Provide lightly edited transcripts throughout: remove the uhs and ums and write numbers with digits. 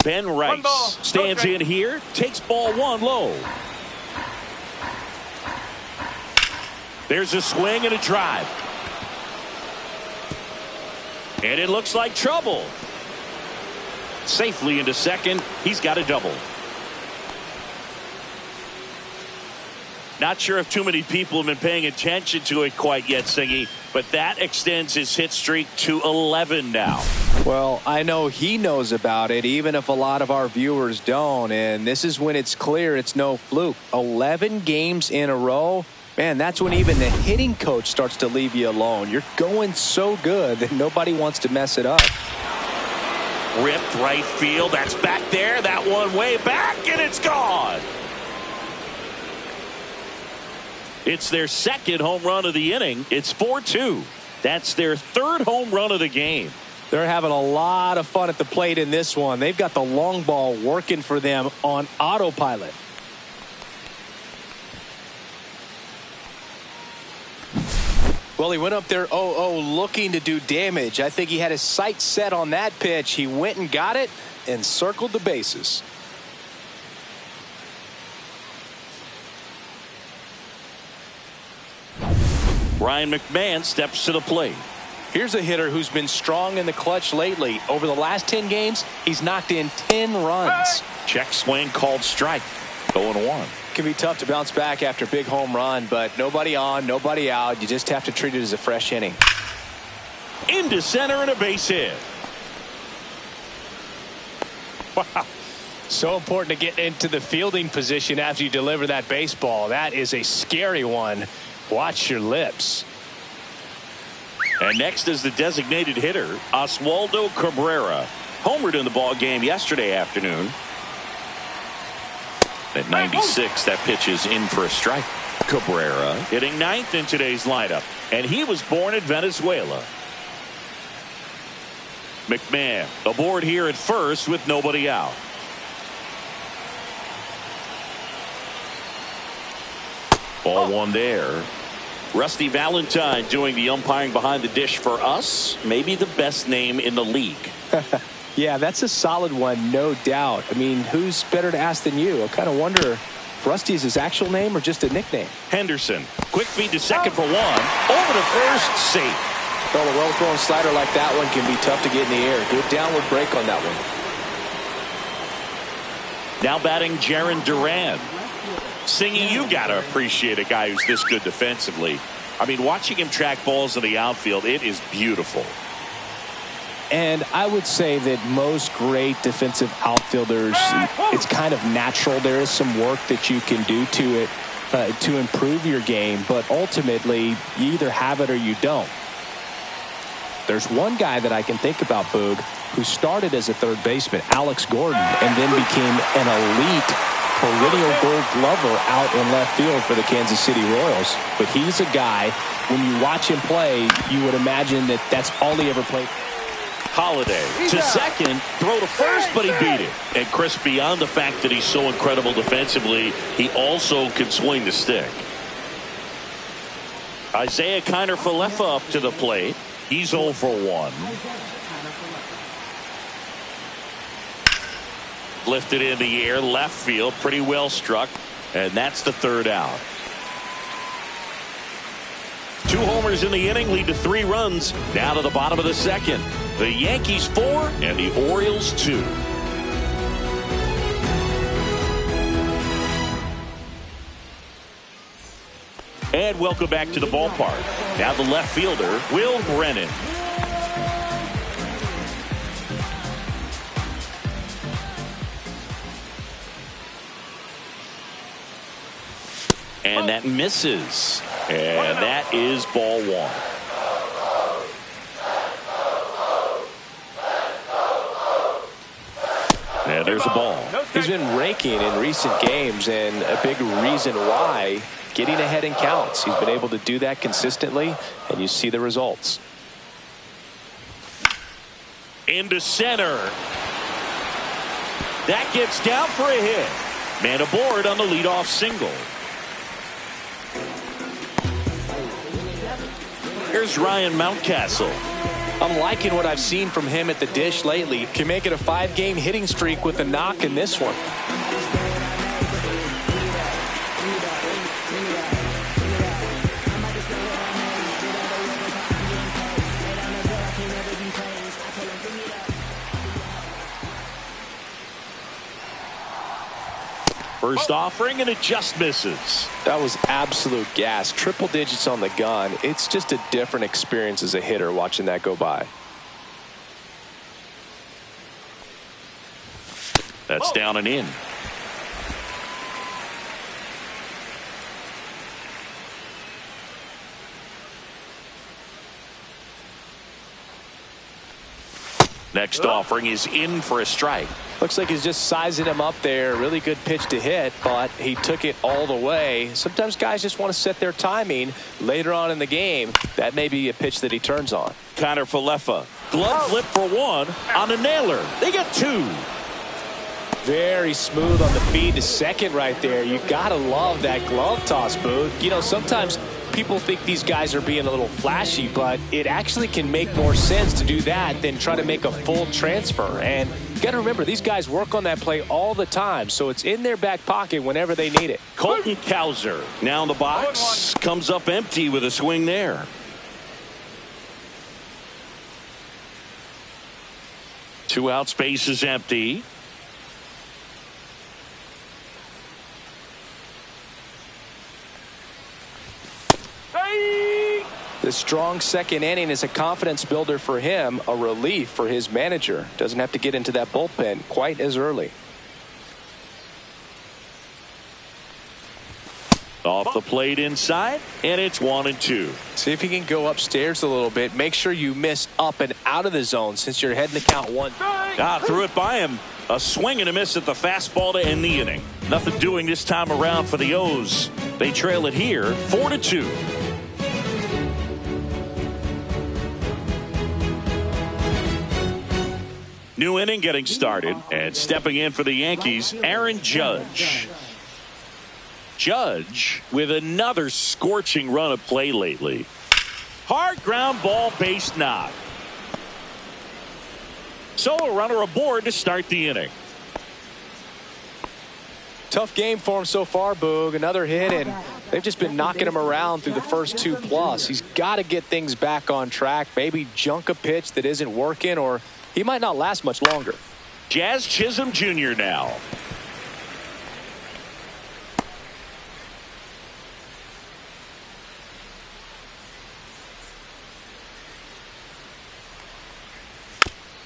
Ben Rice stands in here, takes ball one low. There's a swing and a drive. And it looks like trouble. Safely into second. He's got a double. Not sure if too many people have been paying attention to it quite yet, Singy, but that extends his hit streak to 11 now. Well, I know he knows about it, even if a lot of our viewers don't. And this is when it's clear it's no fluke. 11 games in a row. Man, that's when even the hitting coach starts to leave you alone. You're going so good that nobody wants to mess it up. Ripped right field. That's back there. That one way back, and it's gone. It's their second home run of the inning. It's 4-2. That's their third home run of the game. They're having a lot of fun at the plate in this one. They've got the long ball working for them on autopilot. Well, he went up there 0-0 looking to do damage. I think he had his sights set on that pitch. He went and got it and circled the bases. Ryan McMahon steps to the plate. Here's a hitter who's been strong in the clutch lately. Over the last 10 games, he's knocked in 10 runs. Check swing called strike. 0-1. Can be tough to bounce back after a big home run, but nobody on, nobody out. You just have to treat it as a fresh inning. Into center and a base hit. Wow. So important to get into the fielding position after you deliver that baseball. That is a scary one. Watch your lips. And next is the designated hitter, Oswaldo Cabrera. Homered in the ball game yesterday afternoon. At 96, that pitch is in for a strike. Cabrera hitting ninth in today's lineup, and he was born in Venezuela. McMahon aboard here at first with nobody out. Ball one there. Rusty Valentine doing the umpiring behind the dish for us. Maybe the best name in the league. Yeah, that's a solid one, no doubt. I mean, who's better to ask than you? I kind of wonder if Rusty is his actual name or just a nickname. Henderson, quick feed to second for one. Over to first, safe. Well, a well-thrown slider like that one can be tough to get in the air. Good downward break on that one. Now batting Jarren Duran. Singy, you got to appreciate a guy who's this good defensively. I mean, watching him track balls in the outfield, it is beautiful. And I would say that most great defensive outfielders, it's kind of natural. There is some work that you can do to it to improve your game, but ultimately you either have it or you don't. There's one guy that I can think about, Boog, who started as a third baseman, Alex Gordon, and then became an elite perennial Gold Glover out in left field for the Kansas City Royals. But he's a guy, when you watch him play, you would imagine that that's all he ever played. Holiday to second, throw to first, but he beat it. And Chris, beyond the fact that he's so incredible defensively, he also can swing the stick. Isaiah Kiner-Falefa up to the plate. He's 0 for 1. Lifted in the air, left field, pretty well struck, and that's the third out. 2 homers in the inning lead to 3 runs. Now to the bottom of the second. The Yankees 4 and the Orioles 2. And welcome back to the ballpark. Now the left fielder, Will Brennan. And that misses. And that is ball 1. And there's a ball. He's been raking in recent games, and a big reason why, getting ahead in counts. He's been able to do that consistently, and you see the results. Into center. That gets down for a hit. Man aboard on the leadoff single. Here's Ryan Mountcastle. I'm liking what I've seen from him at the dish lately. Can make it a 5-game hitting streak with a knock in this one. First offering, and it just misses. That was absolute gas. Triple digits on the gun. It's just a different experience as a hitter watching that go by. That's down and in. Next offering is in for a strike. Looks like he's just sizing him up there. Really good pitch to hit, but he took it all the way. Sometimes guys just want to set their timing later on in the game. That may be a pitch that he turns on. Connor Falefa. Glove flip for one on a nailer. They get two. Very smooth on the feed to second right there. You got to love that glove toss, Boog. You know, sometimes people think these guys are being a little flashy, but it actually can make more sense to do that than try to make a full transfer. And you got to remember, these guys work on that play all the time, so it's in their back pocket whenever they need it. Colton Cowser now in the box. Comes up empty with a swing there. Two out, space is empty. The strong second inning is a confidence builder for him, a relief for his manager. Doesn't have to get into that bullpen quite as early. Off the plate inside, and it's 1-2. See if you can go upstairs a little bit. Make sure you miss up and out of the zone since you're heading to count one. Threw it by him. A swing and a miss at the fastball to end the inning. Nothing doing this time around for the O's. They trail it here 4-2. New inning getting started, and stepping in for the Yankees, Aaron Judge. Judge with another scorching run of play lately. Hard ground ball, base knock. So a runner aboard to start the inning. Tough game for him so far, Boog. Another hit, and they've just been knocking him around through the first 2+. He's got to get things back on track. Maybe junk a pitch that isn't working, or he might not last much longer. Jazz Chisholm Jr. now.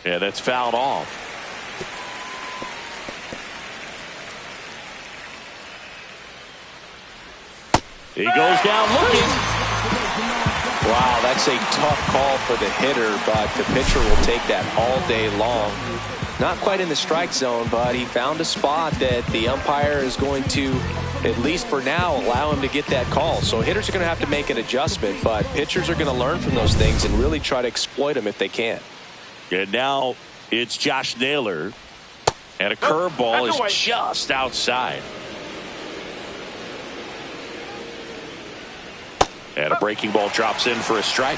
Yeah, that's fouled off. He goes down looking. Wow, that's a tough call for the hitter, but the pitcher will take that all day long. Not quite in the strike zone, but he found a spot that the umpire is going to, at least for now, allow him to get that call. So hitters are going to have to make an adjustment, but pitchers are going to learn from those things and really try to exploit them if they can. And now it's Josh Naylor, and a curveball is just outside. And a breaking ball drops in for a strike.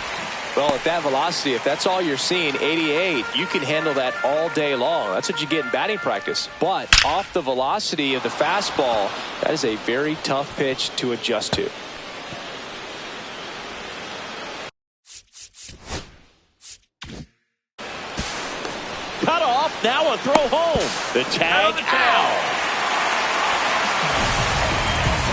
Well, at that velocity, if that's all you're seeing, 88, you can handle that all day long. That's what you get in batting practice. But off the velocity of the fastball, that is a very tough pitch to adjust to. Cut off, now a throw home. The tag out.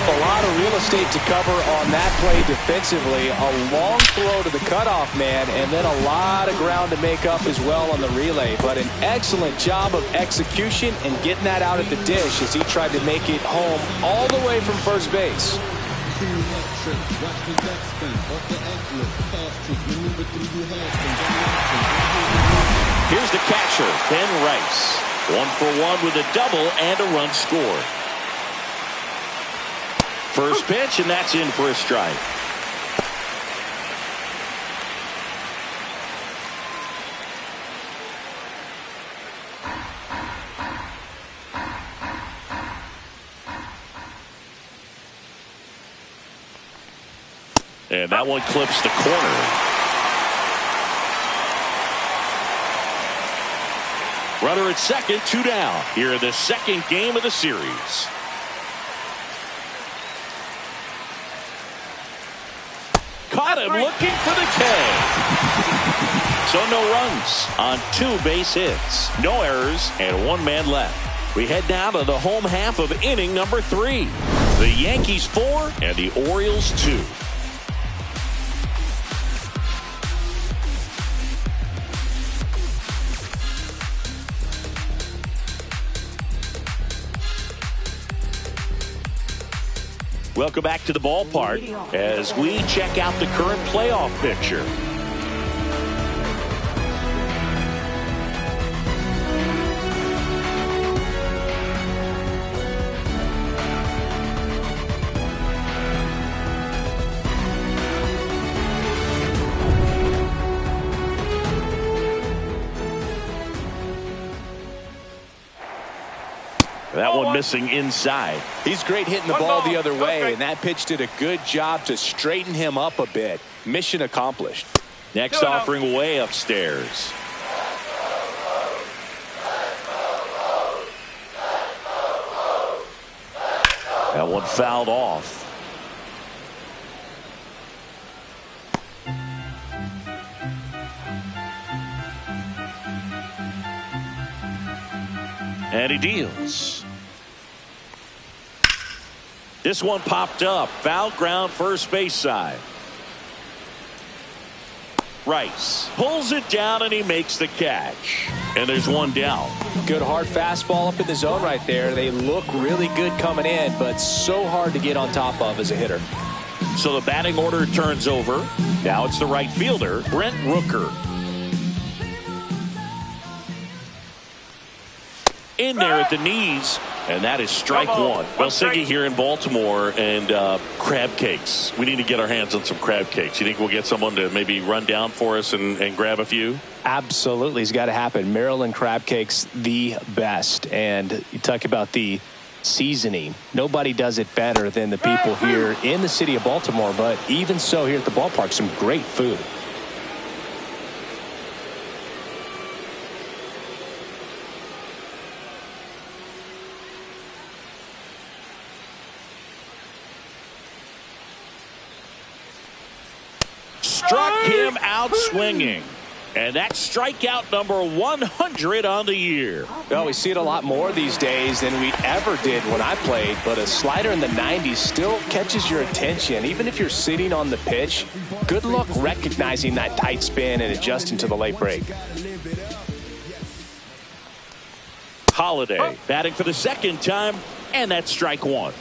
A lot of real estate to cover on that play defensively. A long throw to the cutoff man, and then a lot of ground to make up as well on the relay. But an excellent job of execution and getting that out at the dish as he tried to make it home all the way from first base. Here's the catcher, Ben Rice. 1 for 1 with a double and a run scored. First pitch, and that's in for a strike. And that one clips the corner. Runner at second, 2 down. Here in the second game of the series. Caught him looking for the K. So no runs on 2 base hits. No errors and 1 man left. We head now to the home half of inning number 3. The Yankees 4 and the Orioles 2. Welcome back to the ballpark as we check out the current playoff picture. That one missing inside. He's great hitting the ball the other way, and that pitch did a good job to straighten him up a bit. Mission accomplished. Next offering way upstairs. That one fouled off. And he deals. This one popped up. Foul ground, first base side. Rice pulls it down and he makes the catch. And there's one down. Good hard fastball up in the zone right there. They look really good coming in, but so hard to get on top of as a hitter. So the batting order turns over. Now it's the right fielder, Brent Rooker. In there at the knees, and that is strike 1. Well, Siggy here in Baltimore, and crab cakes. We need to get our hands on some crab cakes. You think we'll get someone to maybe run down for us and grab a few? Absolutely. It's got to happen. Maryland crab cakes, the best. And you talk about the seasoning. Nobody does it better than the people here in the city of Baltimore, but even so here at the ballpark, some great food. Struck him out swinging. And that's strikeout number 100 on the year. Well, we see it a lot more these days than we ever did when I played, but a slider in the 90s still catches your attention. Even if you're sitting on the pitch, good luck recognizing that tight spin and adjusting to the late break. Holiday batting for the second time, and that's strike 1.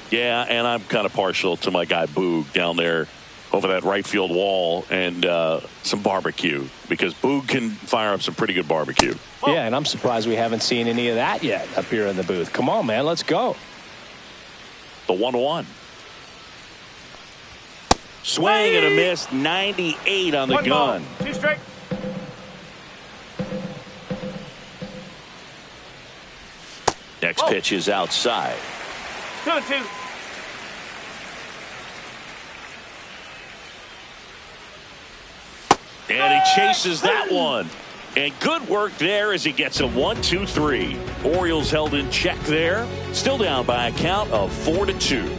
Yeah, and I'm kind of partial to my guy Boog down there over that right field wall, and some barbecue, because Boog can fire up some pretty good barbecue. Yeah, and I'm surprised we haven't seen any of that yet up here in the booth. Come on, man, let's go. The 1-1. Swing and a miss, 98 on the gun. 2 strike. Next pitch is outside. 2-2. And he chases that one. And good work there as he gets a 1-2-3. Orioles held in check there. Still down by a count of 4-2.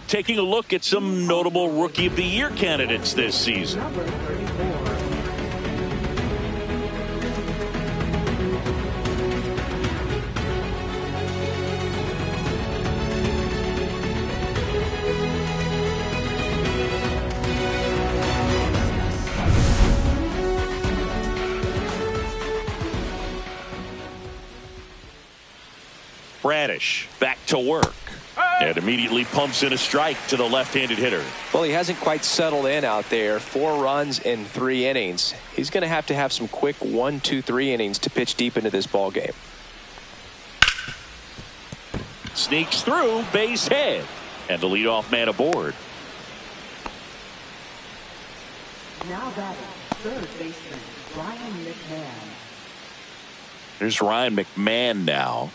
Taking a look at some notable Rookie of the Year candidates this season. Bradish back to work and immediately pumps in a strike to the left-handed hitter. Well, he hasn't quite settled in out there. 4 runs in 3 innings. He's going to have some quick 1, 2, 3 innings to pitch deep into this ball game. Sneaks through, base hit, and the leadoff man aboard. Now batting, third baseman Ryan McMahon. There's Ryan McMahon now.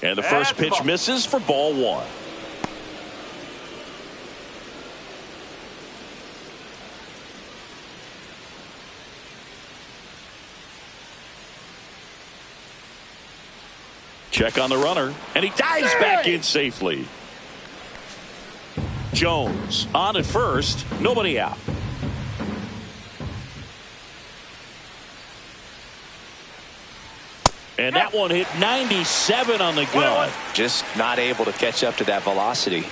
And the first pitch misses for ball one. Check on the runner, and he dives back in safely. Jones on at first, nobody out. And that one hit 97 on the gun. Just not able to catch up to that velocity.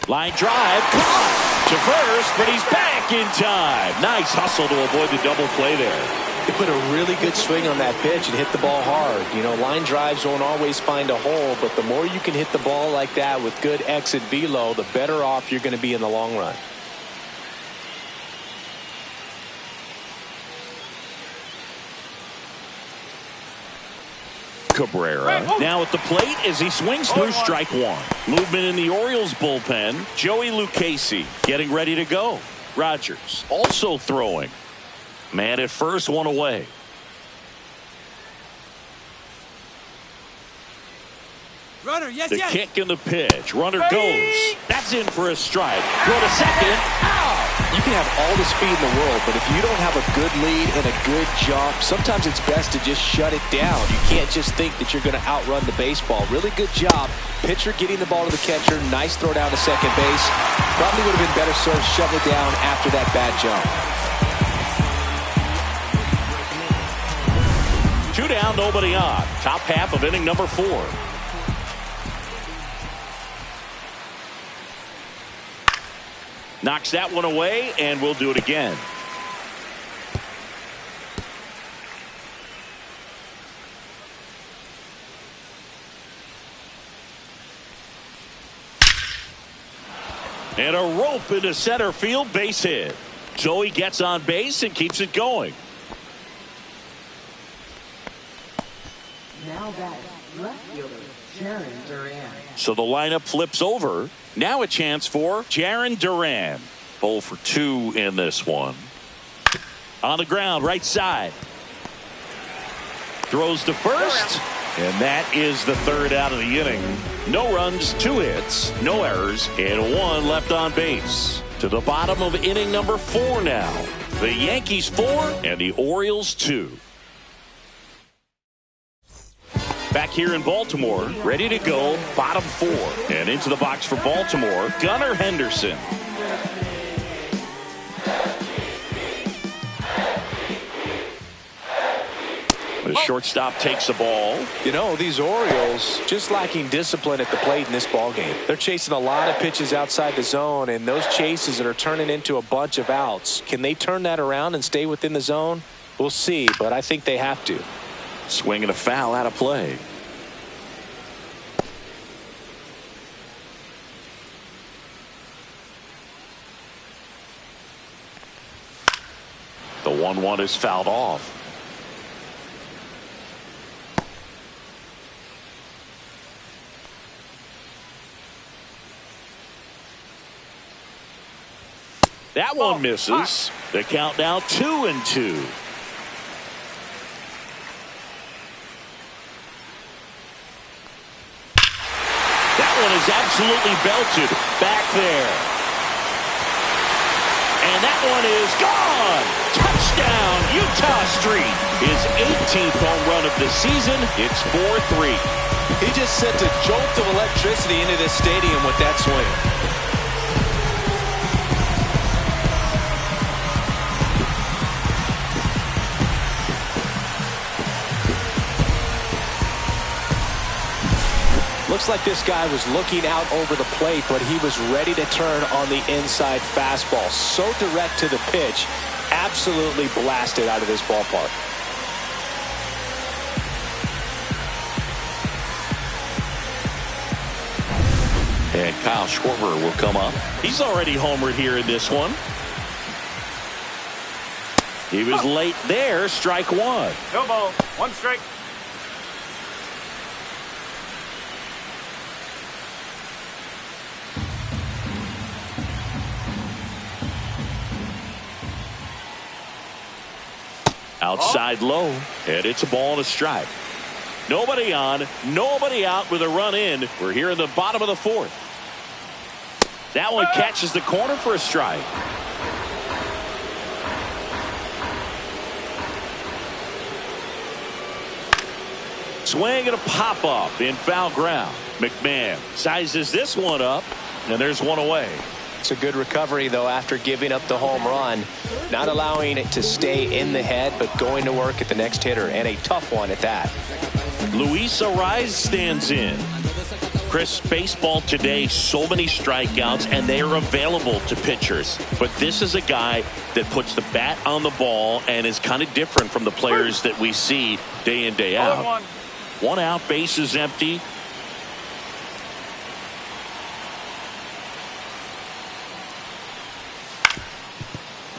Line drive, caught to first, but he's back in time. Nice hustle to avoid the double play there. He put a really good swing on that pitch and hit the ball hard. You know, line drives won't always find a hole, but the more you can hit the ball like that with good exit velo, the better off you're going to be in the long run. Cabrera now at the plate as he swings through strike one. Movement in the Orioles bullpen. Joey Lucchesi getting ready to go. Rogers also throwing. Man at first, one away. Runner, yes, the kick and the pitch. Runner goes. That's in for a strike. Go to second. Out. You can have all the speed in the world, but if you don't have a good lead and a good jump, sometimes it's best to just shut it down. You can't just think that you're going to outrun the baseball. Really good job. Pitcher getting the ball to the catcher. Nice throw down to second base. Probably would have been better served shutting it down after that bad jump. 2 down, nobody on. Top half of inning number 4. Knocks that one away, and we'll do it again. And a rope into center field, base hit. So he gets on base and keeps it going. Now that left fielder, Jaron Duran. So the lineup flips over. Now a chance for Jaron Duran. 0 for 2 in this one. On the ground, right side. Throws to first. And that is the third out of the inning. No runs, 2 hits, no errors, and 1 left on base. To the bottom of inning number 4 now. The Yankees 4 and the Orioles 2. Back here in Baltimore, ready to go, bottom 4. And into the box for Baltimore, Gunnar Henderson. The shortstop takes the ball. You know, these Orioles just lacking discipline at the plate in this ball game. They're chasing a lot of pitches outside the zone, and those chases that are turning into a bunch of outs. Can they turn that around and stay within the zone? We'll see, but I think they have to. Swing and a foul out of play. The 1-1 is fouled off. That one misses. The count now 2-2. Is absolutely belted back there. And that one is gone. Touchdown, Utah Street. His 18th home run of the season. It's 4-3. He just sent a jolt of electricity into this stadium with that swing. Looks like this guy was looking out over the plate, but he was ready to turn on the inside fastball. So direct to the pitch, absolutely blasted out of this ballpark. And Kyle Schwarber will come up. He's already homered here in this one. He was late there, strike 1. No ball, 1 strike. Outside low, and it's a ball and a strike. Nobody on, nobody out with a run in. We're here in the bottom of the fourth. That one catches the corner for a strike. Swing and a pop-up in foul ground. McMahon sizes this one up, and there's one away. It's a good recovery, though, after giving up the home run. Not allowing it to stay in the head, but going to work at the next hitter, and a tough one at that. Luis Ariz stands in. Chris, baseball today, so many strikeouts, and they are available to pitchers. But this is a guy that puts the bat on the ball and is kind of different from the players that we see day in, day out. One out, base is empty.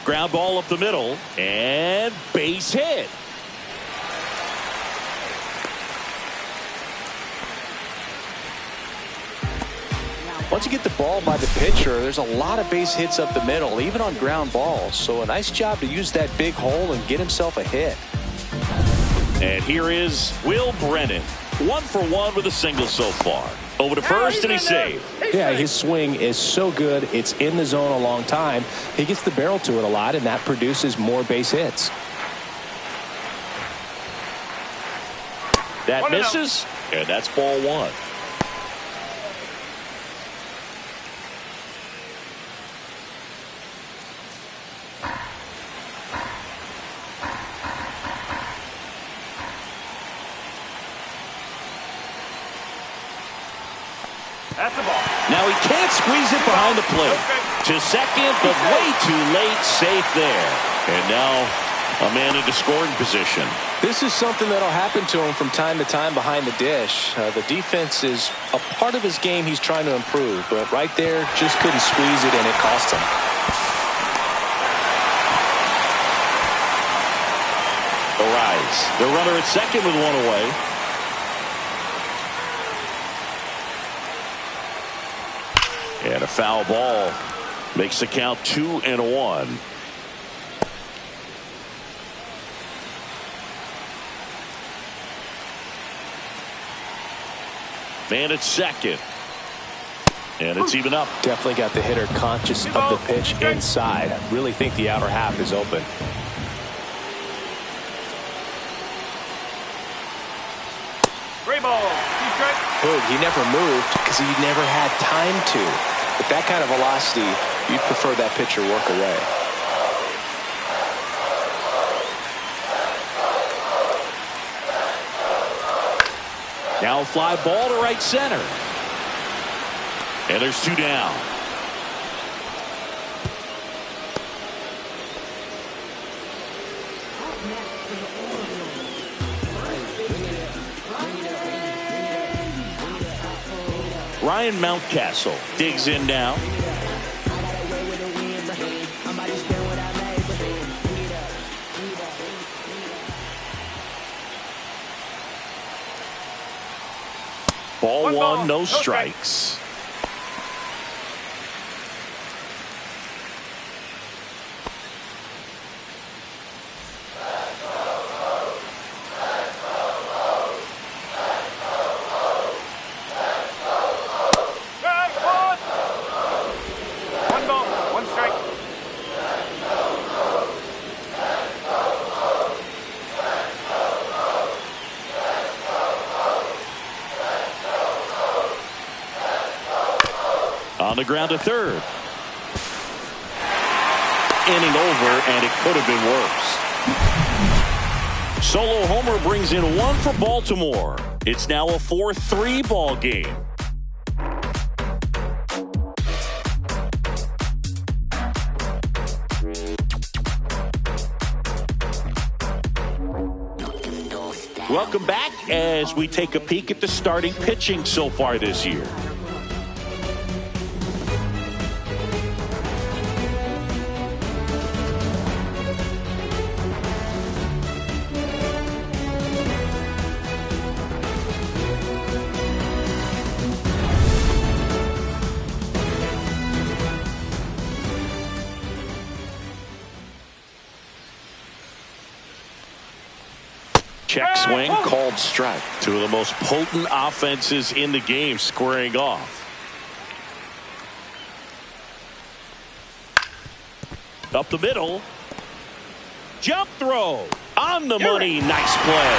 Ground ball up the middle, and base hit. Once you get the ball by the pitcher, there's a lot of base hits up the middle, even on ground balls. So a nice job to use that big hole and get himself a hit. And here is Will Brennan. 1 for 1 with a single so far. Over to first, and he's saved. Yeah, his swing is so good. It's in the zone a long time. He gets the barrel to it a lot, and that produces more base hits. That misses, and that's ball one. That's the ball. Now he can't squeeze it behind the plate. To second, but way too late. Safe there. And now a man into scoring position. This is something that'll happen to him from time to time behind the dish. The defense is a part of his game he's trying to improve, but right there just couldn't squeeze it, and it cost him. Ariz, the runner at second with one away. And a foul ball makes the count 2-1. Man at second. And it's even up. Definitely got the hitter conscious of the pitch inside. I really think the outer half is open. Three ball. Good. He never moved because he never had time to. With that kind of velocity, you'd prefer that pitcher work away. Now a fly ball to right center. And there's two down. Ryan Mountcastle digs in now. Ball one, no strikes. On the ground to third. Inning over, and it could have been worse. Solo homer brings in one for Baltimore. It's now a 4-3 ball game. Welcome back as we take a peek at the starting pitching so far this year. Check swing, called strike. Two of the most potent offenses in the game squaring off. Up the middle. Jump throw. On the money. Nice play.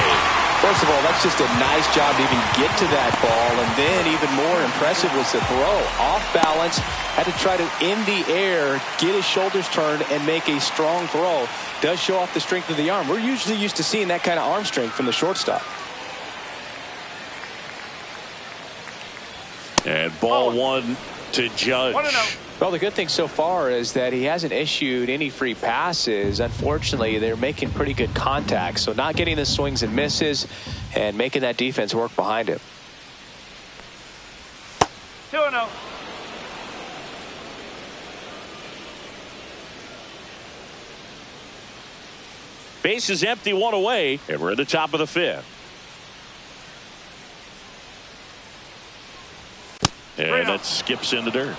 First of all, that's just a nice job to even get to that ball. And then even more impressive was the throw. Off balance. Had to try to, in the air, get his shoulders turned and make a strong throw. Does show off the strength of the arm. We're usually used to seeing that kind of arm strength from the shortstop. And ball one to Judge. Well, the good thing so far is that he hasn't issued any free passes. Unfortunately, they're making pretty good contact. So not getting the swings and misses and making that defense work behind him. 2-0. Base is empty, one away, and we're at the top of the fifth. And that skips in the dirt.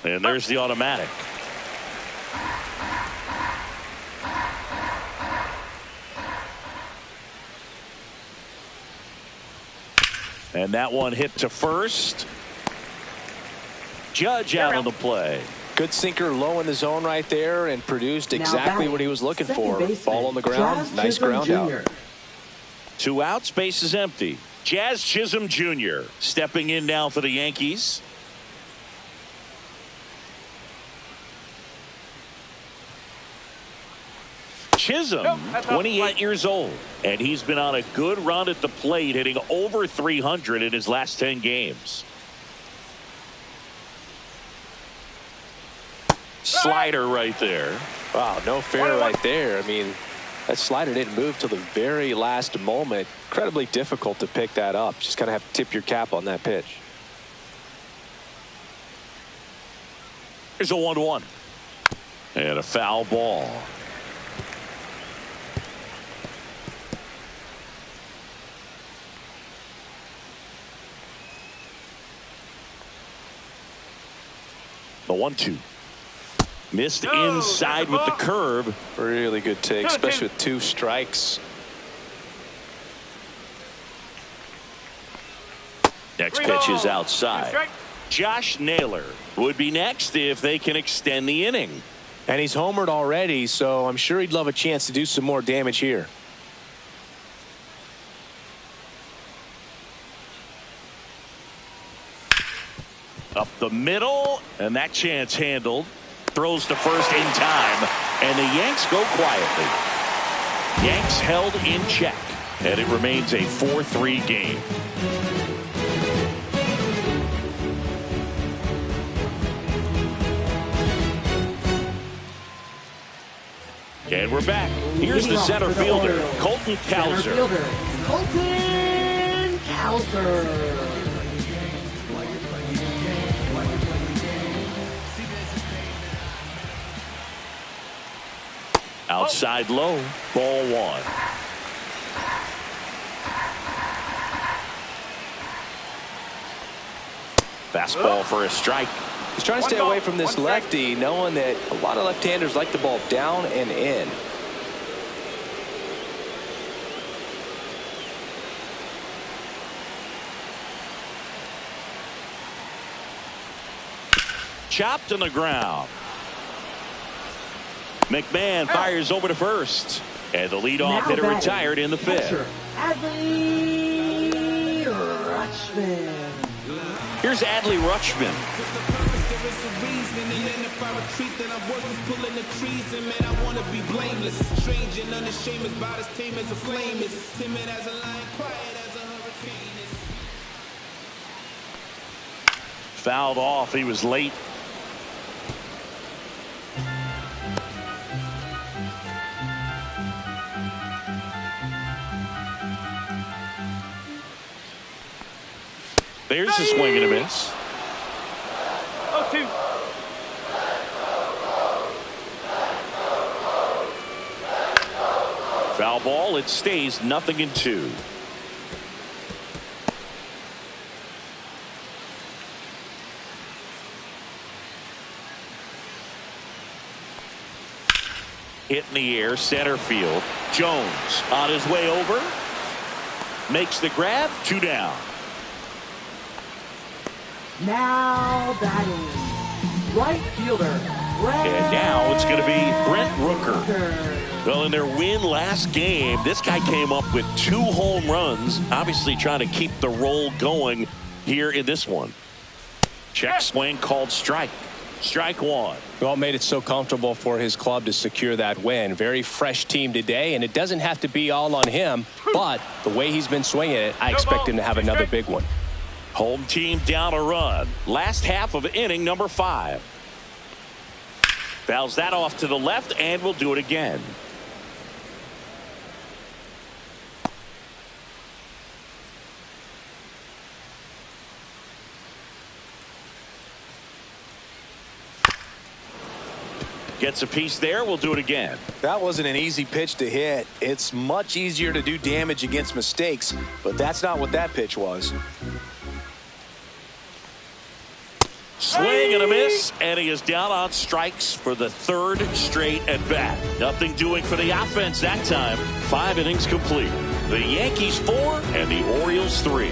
And there's the automatic. And that one hit to first. Judge out on the play. Good sinker low in the zone right there and produced exactly what he was looking for. Ball on the ground. Nice ground out. 2 outs, base is empty. Jazz Chisholm Jr. stepping in now for the Yankees. Chisholm, 28 years old, and he's been on a good run at the plate, hitting over 300 in his last 10 games. Slider right there. Wow, no fair right there. I mean, that slider didn't move till the very last moment. Incredibly difficult to pick that up. Just kind of have to tip your cap on that pitch. Here's a 1-1. And a foul ball. The 1-2. Missed inside with the curve. Really good take, especially with 2 strikes. Next pitch is outside. Josh Naylor would be next if they can extend the inning. And he's homered already, so I'm sure he'd love a chance to do some more damage here. Up the middle, and that chance handled. Throws to first in time, and the Yanks go quietly. Yanks held in check, and it remains a 4-3 game. And we're back. Here's the center fielder, Colton Cowser. Colton Cowser. Outside low, ball 1. Fastball for a strike. He's trying to stay away from this lefty, knowing that a lot of left-handers like the ball down and in. Chopped on the ground. McMahon fires over to first. And the leadoff hitter retired in the 5th. Adley Rutschman. Here's Adley Rutschman. Fouled off. He was late. There's a swing and a miss. 0-2. Foul ball. It stays 0-2. Hit in the air, center field. Jones on his way over. Makes the grab, 2 down. Now batting, right fielder. And now it's going to be Brent Rooker. Well, in their win last game, this guy came up with 2 home runs, obviously trying to keep the roll going here in this one. Check swing called strike. Strike 1. Well, made it so comfortable for his club to secure that win. Very fresh team today, and it doesn't have to be all on him, but the way he's been swinging it, I expect him to have another big one. Home team down a run. Last half of inning number 5. Fouls that off to the left, and we'll do it again. Gets a piece there. We'll do it again. That wasn't an easy pitch to hit. It's much easier to do damage against mistakes, but that's not what that pitch was. Swing and a miss, and he is down on strikes for the 3rd straight at bat. Nothing doing for the offense that time. 5 innings complete. The Yankees 4 and the Orioles 3.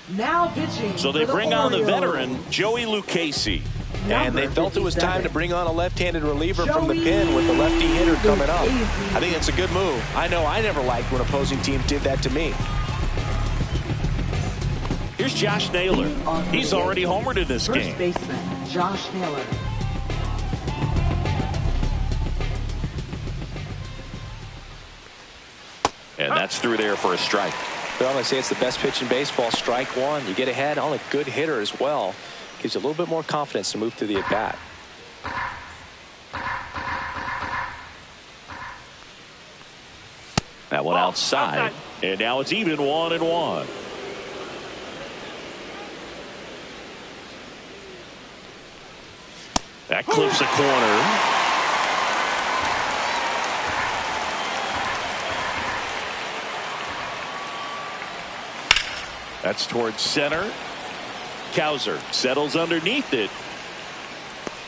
Now pitching. So they bring on the veteran, Joey Lucchesi. And they felt it was time to bring on a left-handed reliever from the pen with the lefty hitter coming up. I think it's a good move. I know I never liked when opposing teams did that to me. Here's Josh Naylor. He's already homered in this game. First baseman, Josh Naylor. And that's through there for a strike. Well, I say it's the best pitch in baseball. Strike 1. You get ahead on a good hitter as well. Gives you a little bit more confidence to move through the at-bat. That one outside. And now it's even 1-1. That clips a corner. That's towards center. Cowser settles underneath it.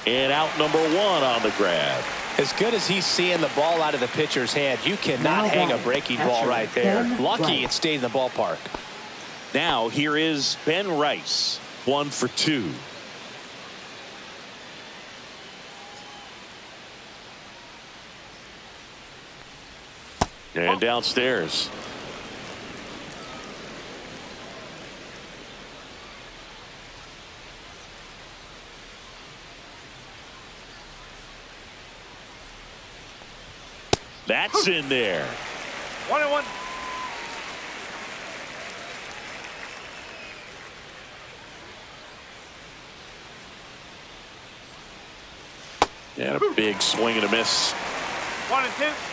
And out number 1 on the grab. As good as he's seeing the ball out of the pitcher's hand, you cannot hang a breaking ball right there. Lucky it stayed in the ballpark. Now here is Ben Rice. 1 for 2. And downstairs. That's in there. 1-1. And a big swing and a miss. 1-2.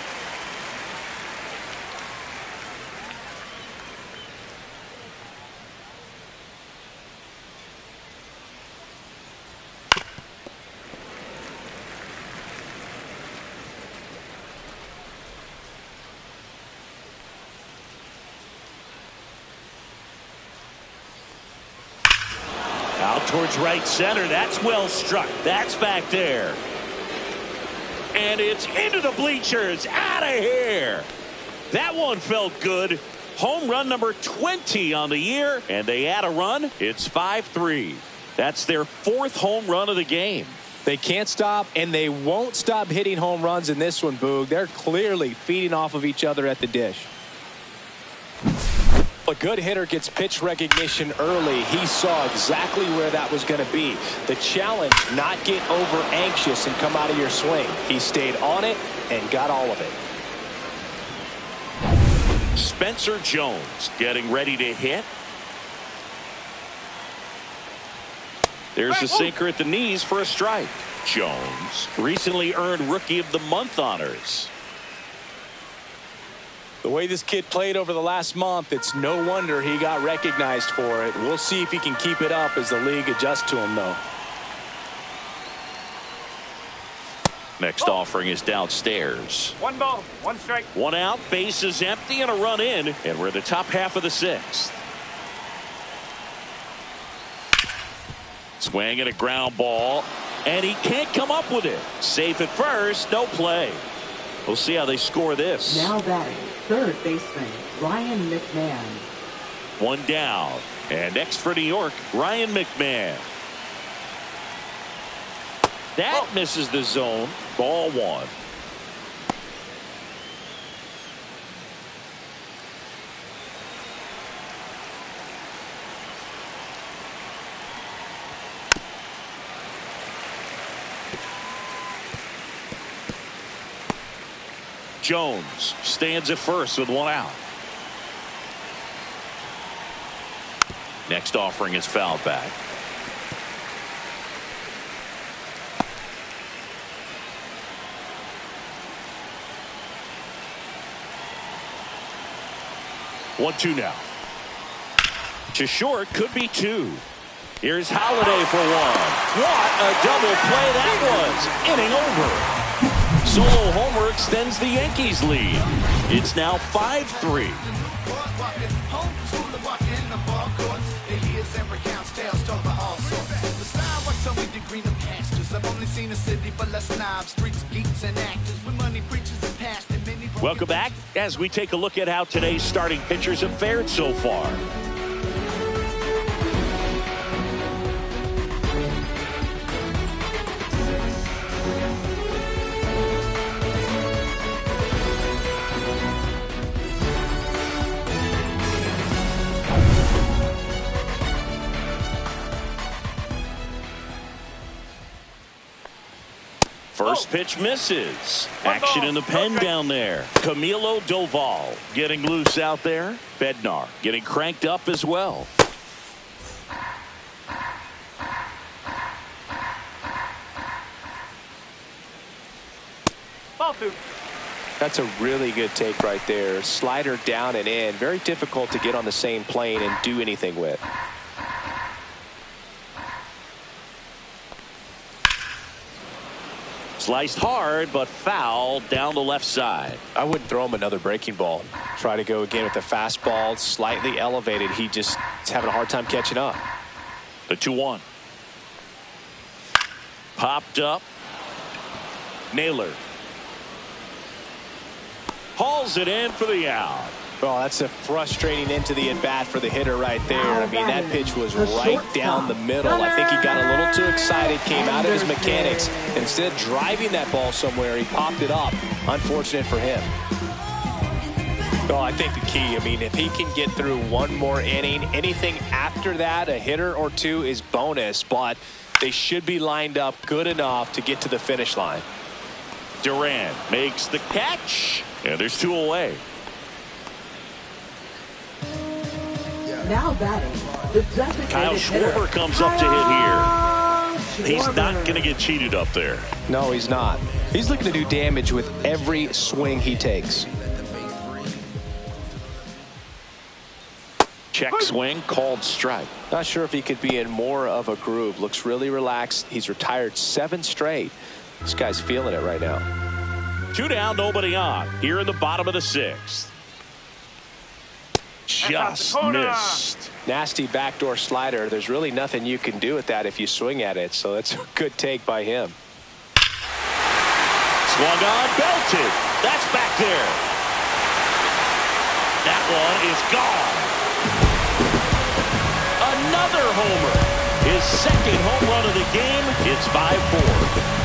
Out towards right center. That's well struck. That's back there. And it's into the bleachers. Out of here. That one felt good. Home run number 20 on the year. And they add a run. It's 5-3. That's their 4th home run of the game. They can't stop, and they won't stop hitting home runs in this one, Boog. They're clearly feeding off of each other at the dish. A good hitter gets pitch recognition early. He saw exactly where that was going to be. The challenge, not get over anxious and come out of your swing. He stayed on it and got all of it. Spencer Jones getting ready to hit. There's the sinker at the knees for a strike. Jones recently earned Rookie of the Month honors. The way this kid played over the last month, it's no wonder he got recognized for it. We'll see if he can keep it up as the league adjusts to him, though. Next offering is downstairs. 1 ball, 1 strike. 1 out, base is empty, and a run in, and we're in the top half of the 6th. Swing and a ground ball, and he can't come up with it. Safe at first, no play. We'll see how they score this. Now batting, third baseman, Ryan McMahon. One down. And next for New York, Ryan McMahon. That misses the zone. Ball one. Jones stands at first with one out. Next offering is fouled back. One-two now. To short, could be two. Here's Holiday for one. What a double play that was. Inning over. Solo homer extends the Yankees lead. It's now 5-3. Welcome back as we take a look at how today's starting pitchers have fared so far. First pitch misses. Action in the pen down there. Camilo Doval getting loose out there. Bednar getting cranked up as well. Ball two. That's a really good take right there. Slider down and in. Very difficult to get on the same plane and do anything with. Sliced hard, but foul down the left side. I wouldn't throw him another breaking ball. Try to go again with the fastball, slightly elevated. He just is having a hard time catching up. The 2-1. Popped up. Naylor. Hauls it in for the out. Well, that's a frustrating end to the at-bat for the hitter right there. I mean, that pitch was right down the middle. I think he got a little too excited, came out of his mechanics. Instead of driving that ball somewhere, he popped it up. Unfortunate for him. Well, I think the key, I mean, if he can get through one more inning, anything after that, a hitter or two is bonus, but they should be lined up good enough to get to the finish line. Duran makes the catch, and there's two away. Now batting, the designated Kyle hitter, Schwarber comes up to hit here. He's not going to get cheated up there. No, he's not. He's looking to do damage with every swing he takes. Check swing, called strike. Not sure if he could be in more of a groove. Looks really relaxed. He's retired 7 straight. This guy's feeling it right now. 2 down, nobody on. Here in the bottom of the 6th. Just missed. Nasty backdoor slider. There's really nothing you can do with that if you swing at it. So that's a good take by him. Swung on, belted. That's back there. That one is gone. Another homer. His second home run of the game. It's 5-4.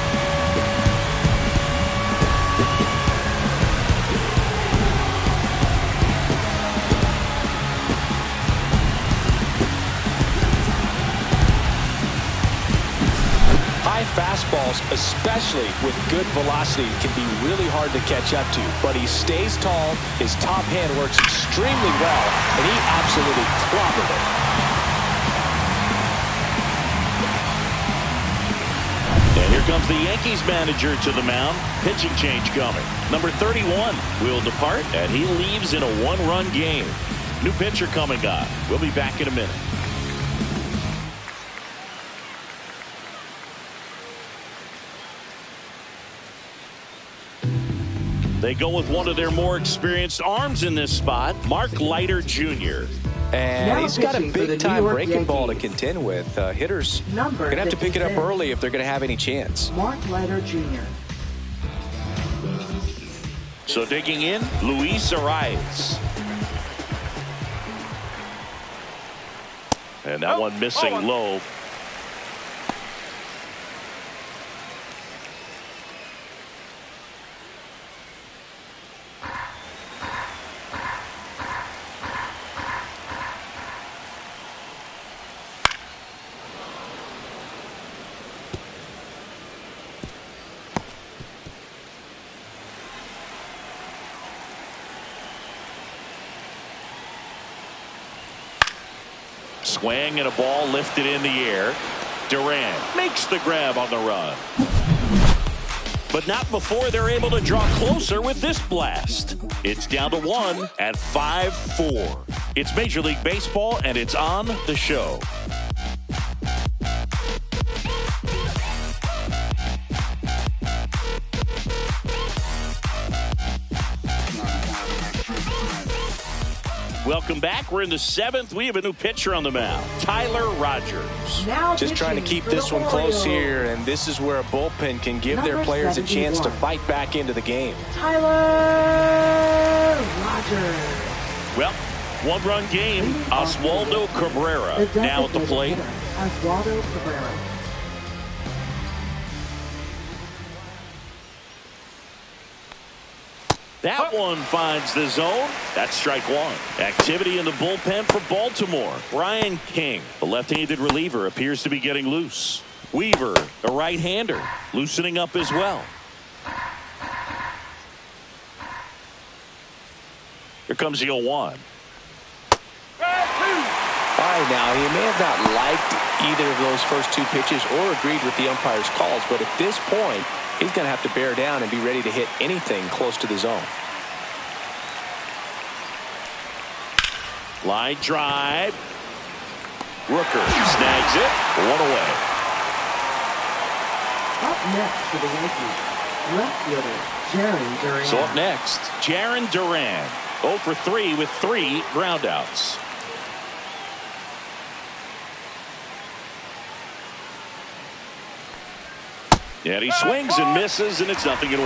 High fastballs, especially with good velocity, can be really hard to catch up to. But he stays tall, his top hand works extremely well, and he absolutely clobbered it. And here comes the Yankees manager to the mound. Pitching change coming. Number 31 will depart, and he leaves in a 1-run game. New pitcher coming on. We'll be back in a minute. They go with one of their more experienced arms in this spot, Mark Leiter Jr. And Now he's got a pitching for the big-time New York breaking ball to Yankees. contend with. Hitters Number going to have to pick it up 56. early if they're going to have any chance. Mark Leiter Jr. So digging in, Luis Arias. And that one missing low. Swing and a ball lifted in the air. Durant makes the grab on the run. But not before they're able to draw closer with this blast. It's down to 1 at 5-4. It's Major League Baseball, and it's on the show. Welcome back. We're in the 7th. We have a new pitcher on the mound, Tyler Rogers. Now Just trying to keep pitching this for one the close Orioles. here, and this is where a bullpen can give their Number players a chance to 71. fight back into the game. Tyler Rogers. Well, one-run game. Oswaldo Cabrera now at the designated plate. hitter, Oswaldo Cabrera. That one finds the zone. That's strike 1. Activity in the bullpen for Baltimore. Brian King, the left-handed reliever, appears to be getting loose. Weaver, the right-hander, loosening up as well. Here comes the 0-1. All right, now, he may have not liked either of those first 2 pitches or agreed with the umpire's calls, but at this point, he's going to have to bear down and be ready to hit anything close to the zone. Line drive. Rooker snags it. 1 away. Up next for the Yankees, left fielder Jaron Durant. So up next, Jaron Durant. 0 for 3 with 3 groundouts. And he swings and misses, and it's 0-1.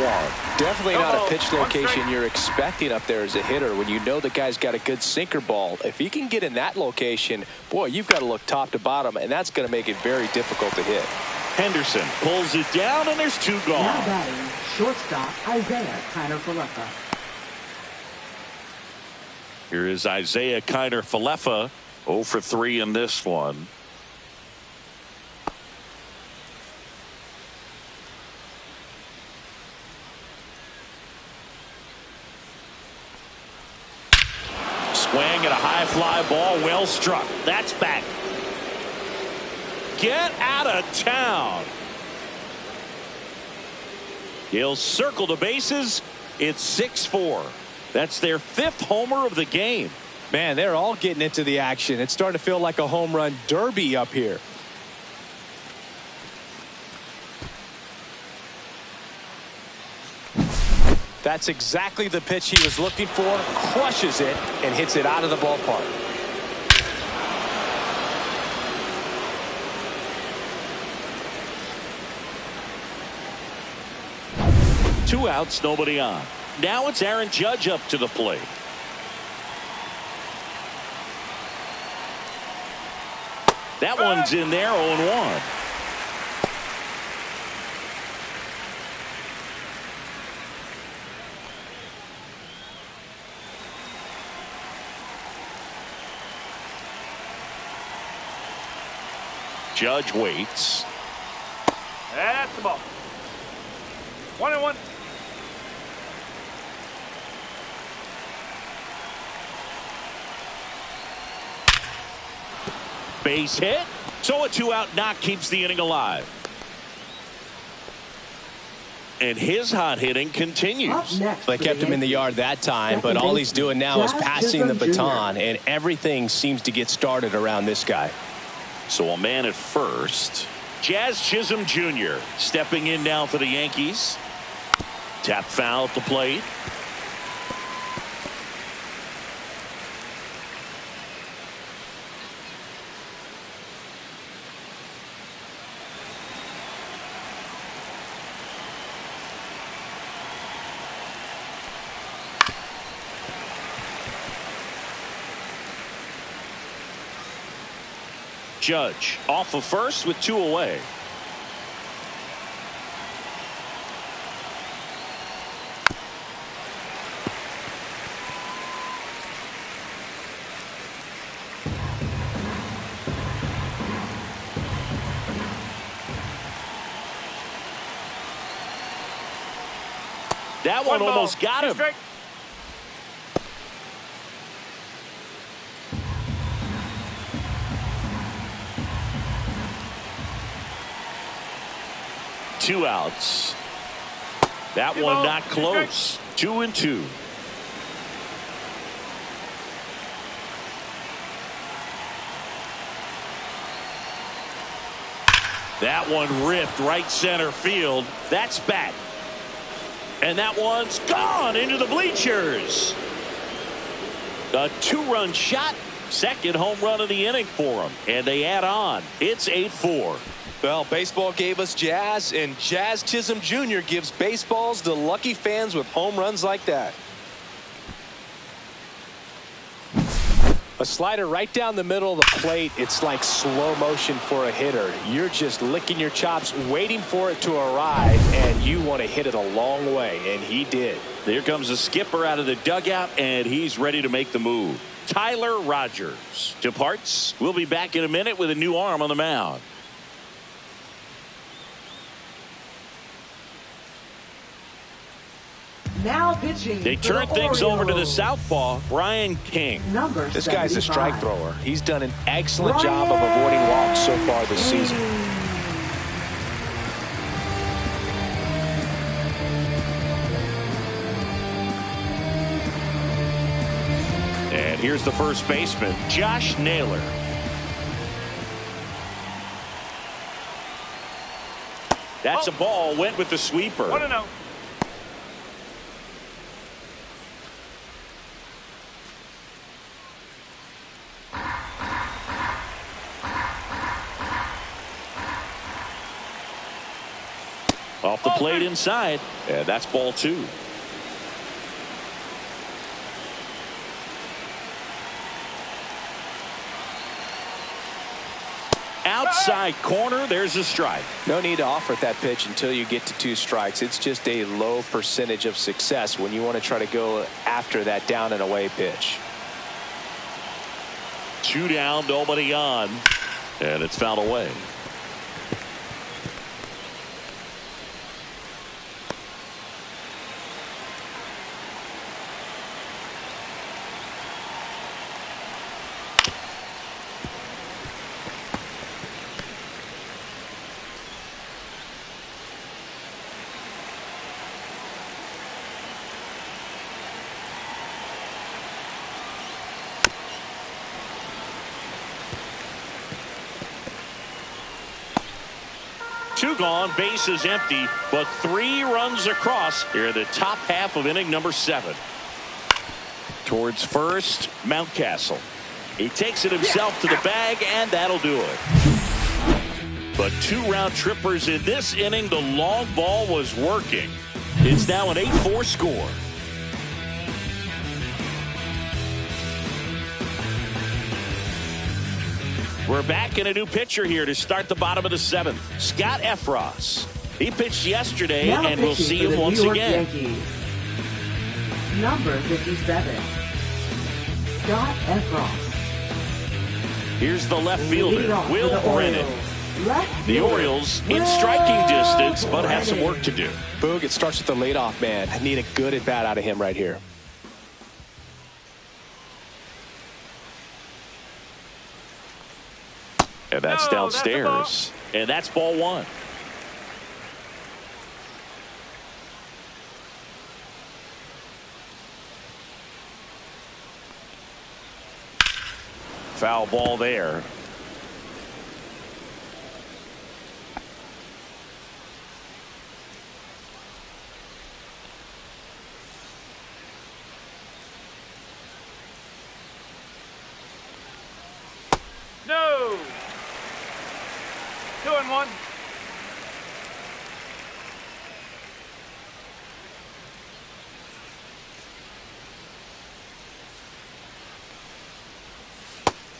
Definitely not a pitch location you're expecting up there as a hitter when you know the guy's got a good sinker ball. If he can get in that location, boy, you've got to look top to bottom, and that's going to make it very difficult to hit. Henderson pulls it down, and there's 2 Now gone. batting, shortstop Isaiah Kiner-Falefa. Here is Isaiah Kiner-Falefa. 0 for 3 in this one. Swing at a high fly ball, well struck. That's back. Get out of town. He'll circle the bases. It's 6-4. That's their 5th homer of the game. Man, they're all getting into the action. It's starting to feel like a home run derby up here. That's exactly the pitch he was looking for. Crushes it and hits it out of the ballpark. Two outs, nobody on. Now it's Aaron Judge up to the plate. That one's in there, 0-1. Judge waits. That's the ball. 1-1. Base hit. So a 2-out knock keeps the inning alive. And his hot hitting Up continues. next They for kept the him in the Yankees, yard that time, but second all he's baseman, doing now is Jazz passing the Chisholm Jr. baton, and everything seems to get started around this guy. So a man at first. Jazz Chisholm Jr. stepping in now for the Yankees. Tap foul at the plate. Judge off of first with 2 away. That one almost got him. Strike. Two outs. That one not close. 2-2. That one ripped right center field. That's back. And that one's gone into the bleachers. A 2-run shot. Second home run of the inning for them. And they add on. It's 8-4. Well, baseball gave us Jazz, and Jazz Chisholm Jr. gives baseballs to lucky fans with home runs like that. A slider right down the middle of the plate. It's like slow motion for a hitter. You're just licking your chops, waiting for it to arrive, and you want to hit it a long way, and he did. Here comes the skipper out of the dugout, and he's ready to make the move. Tyler Rogers departs. We'll be back in a minute with a new arm on the mound. Now pitching. They turn things over to the southpaw, Brian King. Number This guy's a 75. strike thrower. He's done an excellent job of avoiding walks so far this season. And here's the first baseman, Josh Naylor. That's a ball, went with the sweeper. 1-0. Off the plate inside. And that's ball 2. Outside corner, there's a strike. No need to offer that pitch until you get to 2 strikes. It's just a low percentage of success when you want to try to go after that down and away pitch. 2 down, nobody on. And it's fouled away. Two gone, bases empty, but 3 runs across here in the top half of inning number 7. Towards first, Mountcastle. He takes it himself to the bag, and that'll do it. But 2 round trippers in this inning. The long ball was working. It's now an 8-4 score. We're back in a new pitcher here to start the bottom of the 7th. Scott Efros. He pitched yesterday, Now and we'll see pitching him for the once New York again. Yankees. Number 57. Scott Efros. Here's the left Lead fielder, off for Will the Brennan. Orioles. Left The fielder, Orioles in Will striking distance, but have some Brennan. work to do. Boog, it starts with the leadoff man. I need a good at bat out of him right here. And that's No, that's a downstairs. And that's ball 1. Foul ball there. No. 2-1.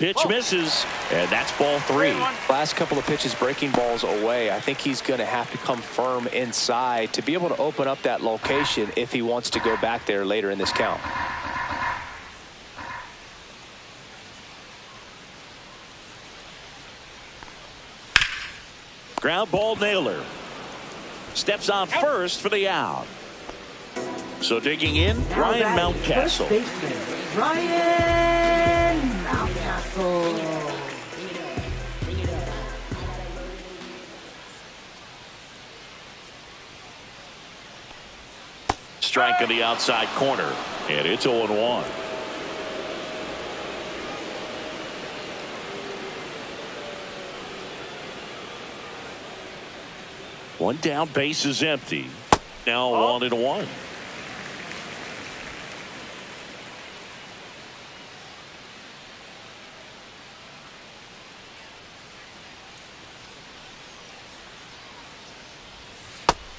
Pitch misses, and that's ball 3. Last couple of pitches breaking balls away. I think he's going to have to come firm inside to be able to open up that location if he wants to go back there later in this count. Ground ball, Naylor. Steps on first for the out. So digging in, Ryan Mountcastle. Ryan Mountcastle. Strike in the outside corner, and it's 0-1. One down, base is empty. Now 1-1.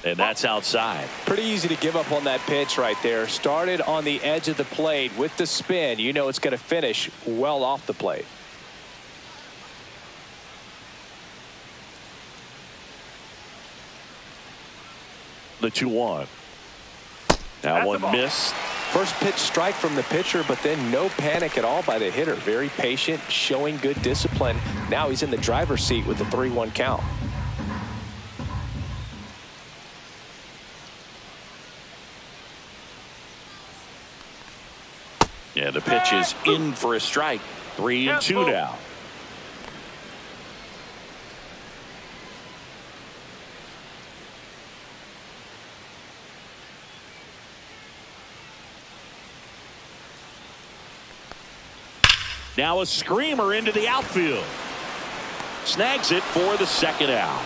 And that's outside. Pretty easy to give up on that pitch right there. Started on the edge of the plate with the spin. You know it's going to finish well off the plate. The 2-1. Now one missed. First pitch strike from the pitcher, but then no panic at all by the hitter. Very patient, showing good discipline. Now he's in the driver's seat with the 3-1 count. Yeah, the pitch is in for a strike. 3-2 now. Now a screamer into the outfield. Snags it for the second out.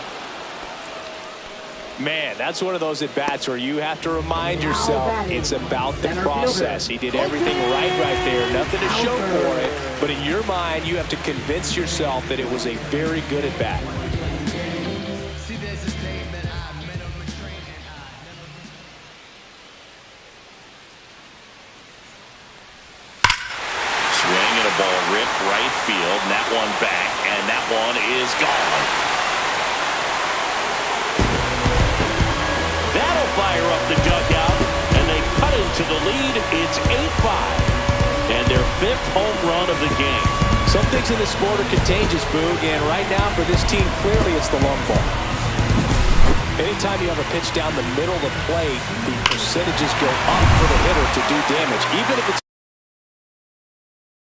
Man, that's one of those at-bats where you have to remind yourself it's about the process. He did everything right there. Nothing to show for it. But in your mind, you have to convince yourself that it was a very good at-bat. Swing and a ball ripped right field. And that one back. And that one is gone. That'll fire up the dugout, and they cut into the lead. It's 8-5, and their 5th home run of the game. Some things in this sport are contagious, Boog, and right now for this team, clearly it's the long ball. Anytime you have a pitch down the middle of the plate, the percentages go up for the hitter to do damage, even if it's